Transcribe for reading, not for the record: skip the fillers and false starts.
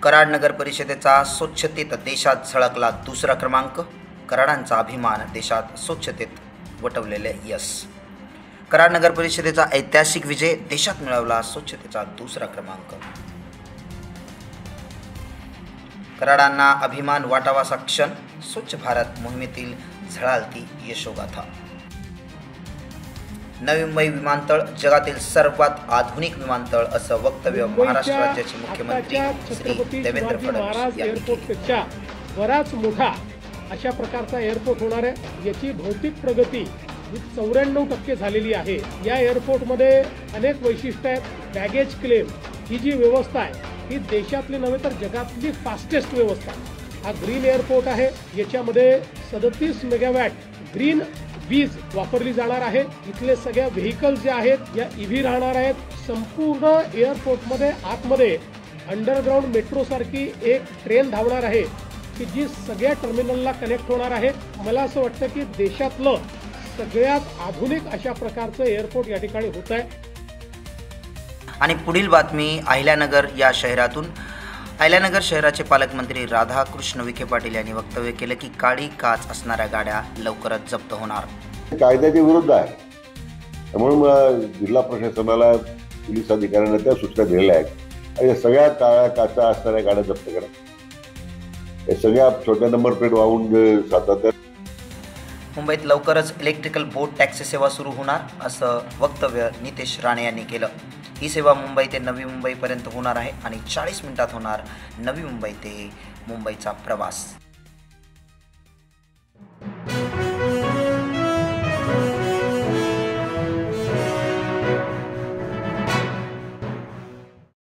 कराड नगर परिषदेचा स्वच्छतेत देशात झळकला दुसरा क्रमांक. कराडांचा अभिमान, देशात स्वच्छतेत वटवलेले यश. कराड नगर परिषदेचा ऐतिहासिक विजय, देशात मिळवला स्वच्छतेचा दुसरा क्रमांक. कराडांना अभिमान वाटावासा क्षण, स्वच्छ भारत मोहिमेतील झळाळती यशोगाथा. नवी मुंबई विमानतळ जगातील सर्वात आधुनिक विमानतळ असं वक्तव्य महाराष्ट्र राज्याचे मुख्यमंत्री श्री देवेंद्र फडणवीस यांनी एअरपोर्टपेक्षा बराच मोठा अशा प्रकारचा एअरपोर्ट होणार आहे. याची भौतिक प्रगती ही 94% झालेली आहे. या एअरपोर्टमध्ये अनेक वैशिष्ट्य आहेत. बॅगेज क्लेम ही जी व्यवस्था आहे ही देशातली नव्हे तर जगातली फास्टेस्ट व्यवस्था. हा ग्रीन एअरपोर्ट आहे. याच्यामध्ये 37 मेगावॅट ग्रीन वीज वापरली जाणार आहे. इथले सगळ्या व्हेकल्स जे आहेत या EV राहणार आहेत. संपूर्ण एअरपोर्टमध्ये आतमध्ये अंडरग्राऊंड मेट्रो सारखी एक ट्रेन धावणार आहे की जी सगळ्या टर्मिनलला कनेक्ट होणार आहे. मला असं वाटतं की देशातलं सगळ्यात आधुनिक अशा प्रकारचं एअरपोर्ट या ठिकाणी होत आहे. आणि पुढील बातमी अहिल्यानगर या शहरातून. अहिल्यानगर शहराचे पालकमंत्री राधाकृष्ण विखे पाटील यांनी वक्तव्य केलं की काळी काच असणाऱ्या गाड्या लवकरच जप्त होणार. कायद्याच्या विरुद्ध आहे म्हणून जिल्हा प्रशासनाला पोलीस अधिकाऱ्यांना त्या सूचना दिलेल्या आहेत. या सगळ्या काळ्या काचा असणाऱ्या गाड्या जप्त करा. या सगळ्या छोट्या नंबर प्लेट वाहून जातात. मुंबईत लवकरच इलेक्ट्रिकल बोट टॅक्सी सेवा सुरू होणार असं वक्तव्य नितेश राणे यांनी केलं. ही सेवा मुंबई ते नवी मुंबईपर्यंत होणार आहे आणि 40 मिनिटात होणार नवी मुंबई ते मुंबईचा प्रवास.